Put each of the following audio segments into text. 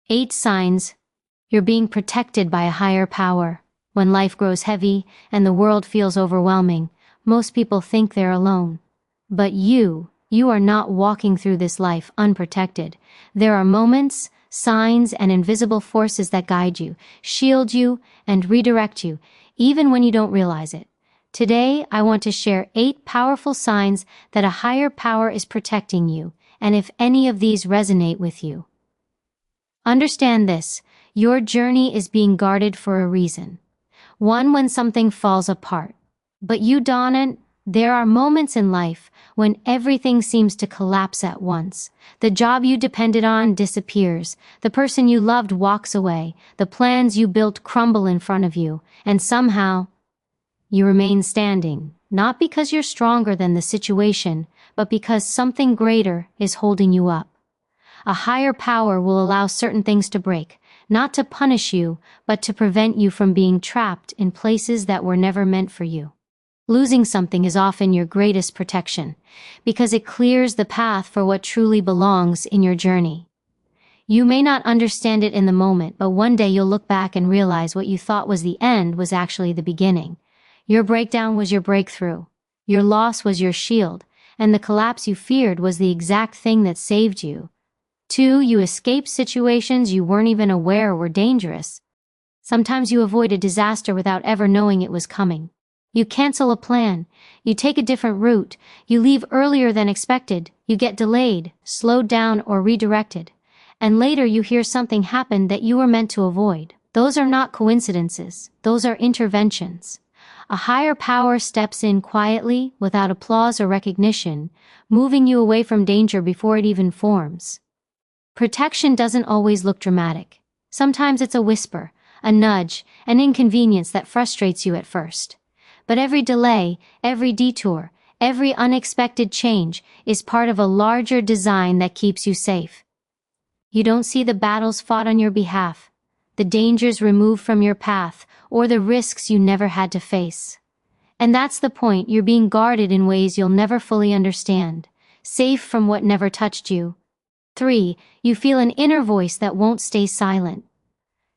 8 signs you're being protected by a higher power. When life grows heavy and the world feels overwhelming, most people think they're alone. But you are not walking through this life unprotected. There are moments, signs, and invisible forces that guide you, shield you, and redirect you, even when you don't realize it. Today, I want to share 8 powerful signs that a higher power is protecting you, and if any of these resonate with you, understand this: your journey is being guarded for a reason. 1. When something falls apart, but you dawn it. There are moments in life when everything seems to collapse at once. The job you depended on disappears, the person you loved walks away, the plans you built crumble in front of you, and somehow you remain standing, not because you're stronger than the situation, but because something greater is holding you up. A higher power will allow certain things to break, not to punish you, but to prevent you from being trapped in places that were never meant for you. Losing something is often your greatest protection, because it clears the path for what truly belongs in your journey. You may not understand it in the moment, but one day you'll look back and realize what you thought was the end was actually the beginning. Your breakdown was your breakthrough. Your loss was your shield, and the collapse you feared was the exact thing that saved you. 2. You escape situations you weren't even aware were dangerous. Sometimes you avoid a disaster without ever knowing it was coming. You cancel a plan, you take a different route, you leave earlier than expected, you get delayed, slowed down, or redirected. And later you hear something happened that you were meant to avoid. Those are not coincidences, those are interventions. A higher power steps in quietly, without applause or recognition, moving you away from danger before it even forms. Protection doesn't always look dramatic. Sometimes it's a whisper, a nudge, an inconvenience that frustrates you at first. But every delay, every detour, every unexpected change is part of a larger design that keeps you safe. You don't see the battles fought on your behalf, the dangers removed from your path, or the risks you never had to face. And that's the point: you're being guarded in ways you'll never fully understand, safe from what never touched you. 3. You feel an inner voice that won't stay silent.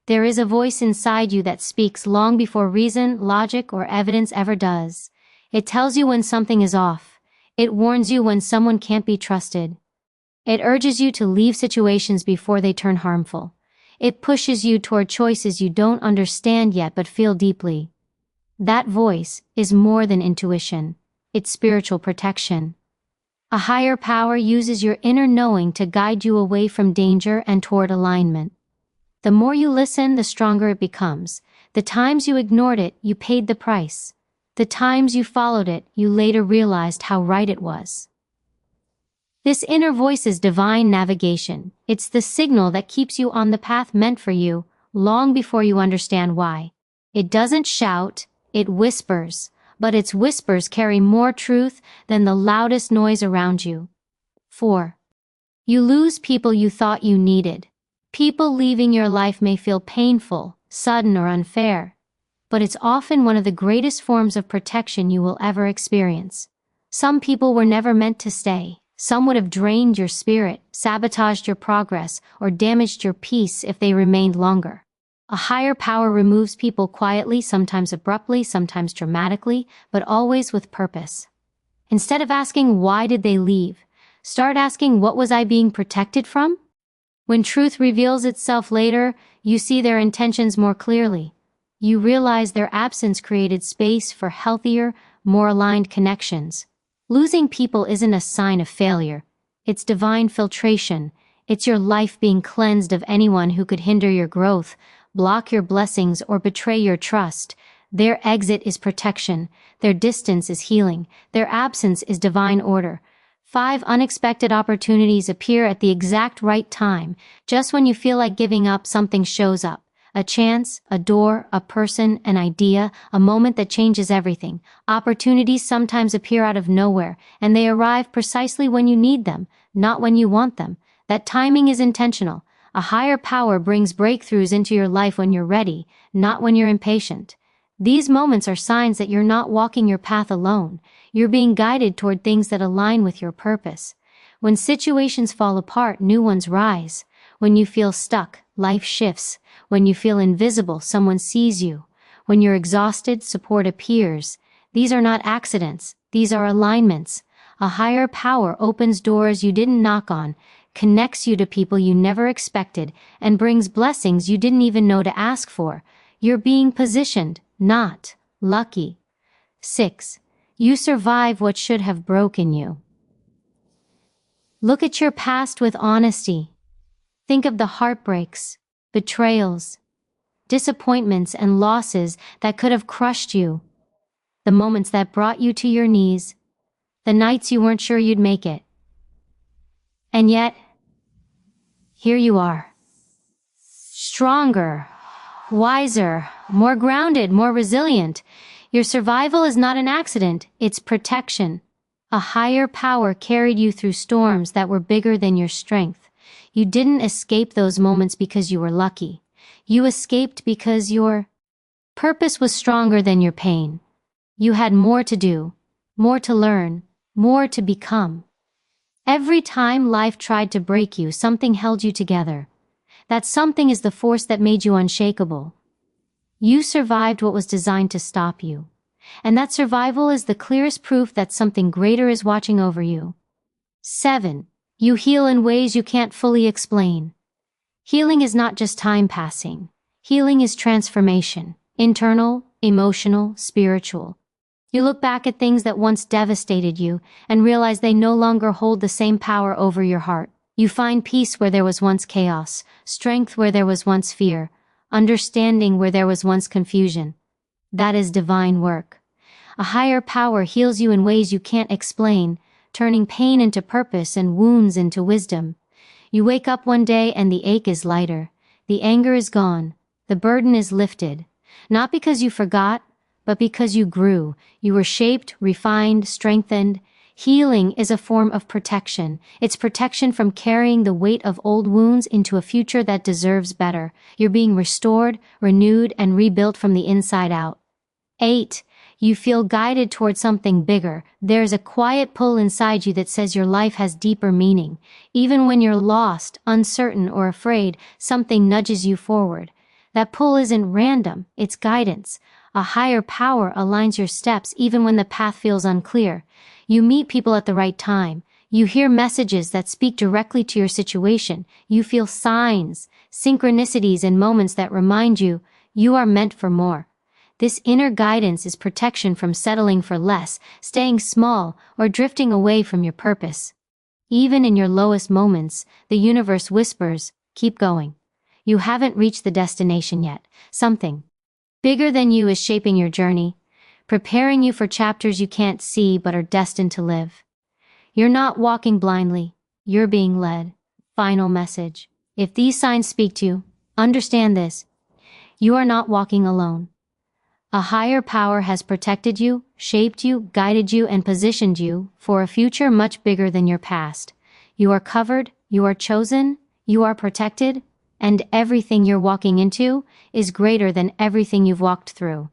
There is a voice inside you that speaks long before reason, logic, or evidence ever does. It tells you when something is off. It warns you when someone can't be trusted. It urges you to leave situations before they turn harmful. It pushes you toward choices you don't understand yet but feel deeply. That voice is more than intuition. It's spiritual protection. A higher power uses your inner knowing to guide you away from danger and toward alignment. The more you listen, the stronger it becomes. The times you ignored it, you paid the price. The times you followed it, you later realized how right it was. This inner voice is divine navigation. It's the signal that keeps you on the path meant for you, long before you understand why. It doesn't shout, it whispers, but its whispers carry more truth than the loudest noise around you. 4. You lose people you thought you needed. People leaving your life may feel painful, sudden, or unfair, but it's often one of the greatest forms of protection you will ever experience. Some people were never meant to stay. Some would have drained your spirit, sabotaged your progress, or damaged your peace if they remained longer. A higher power removes people quietly, sometimes abruptly, sometimes dramatically, but always with purpose. Instead of asking why did they leave, start asking, what was I being protected from? When truth reveals itself later, you see their intentions more clearly. You realize their absence created space for healthier, more aligned connections. Losing people isn't a sign of failure. It's divine filtration. It's your life being cleansed of anyone who could hinder your growth, block your blessings, or betray your trust. Their exit is protection. Their distance is healing. Their absence is divine order. 5. Unexpected opportunities appear at the exact right time. Just when you feel like giving up, something shows up. A chance, a door, a person, an idea, a moment that changes everything. Opportunities sometimes appear out of nowhere, and they arrive precisely when you need them, not when you want them. That timing is intentional. A higher power brings breakthroughs into your life when you're ready, not when you're impatient. These moments are signs that you're not walking your path alone. You're being guided toward things that align with your purpose. When situations fall apart, new ones rise. When you feel stuck, life shifts. When you feel invisible, someone sees you. When you're exhausted, support appears. These are not accidents. These are alignments. A higher power opens doors you didn't knock on, connects you to people you never expected, and brings blessings you didn't even know to ask for. You're being positioned, not lucky. 6. You survive what should have broken you. Look at your past with honesty. Think of the heartbreaks, betrayals, disappointments, and losses that could have crushed you. The moments that brought you to your knees. The nights you weren't sure you'd make it. And yet, here you are. Stronger, wiser, more grounded, more resilient. Your survival is not an accident, it's protection. A higher power carried you through storms that were bigger than your strength. You didn't escape those moments because you were lucky. You escaped because your purpose was stronger than your pain. You had more to do, more to learn, more to become. Every time life tried to break you, something held you together. That something is the force that made you unshakable. You survived what was designed to stop you. And that survival is the clearest proof that something greater is watching over you. 7. You heal in ways you can't fully explain. Healing is not just time passing. Healing is transformation. Internal, emotional, spiritual. You look back at things that once devastated you and realize they no longer hold the same power over your heart. You find peace where there was once chaos, strength where there was once fear, understanding where there was once confusion. That is divine work. A higher power heals you in ways you can't explain, turning pain into purpose and wounds into wisdom. You wake up one day and the ache is lighter, the anger is gone, the burden is lifted. Not because you forgot, but because you grew. You were shaped, refined, strengthened. Healing is a form of protection. It's protection from carrying the weight of old wounds into a future that deserves better. You're being restored, renewed, and rebuilt from the inside out. 8. You feel guided toward something bigger. There's a quiet pull inside you that says your life has deeper meaning. Even when you're lost, uncertain, or afraid, something nudges you forward. That pull isn't random, it's guidance. A higher power aligns your steps even when the path feels unclear. You meet people at the right time. You hear messages that speak directly to your situation. You feel signs, synchronicities, and moments that remind you you are meant for more. This inner guidance is protection from settling for less, staying small, or drifting away from your purpose. Even in your lowest moments, the universe whispers, keep going. You haven't reached the destination yet. Something bigger than you is shaping your journey, preparing you for chapters you can't see but are destined to live. You're not walking blindly, you're being led. Final message. If these signs speak to you, understand this. You are not walking alone. A higher power has protected you, shaped you, guided you, and positioned you for a future much bigger than your past. You are covered, you are chosen, you are protected, and everything you're walking into is greater than everything you've walked through.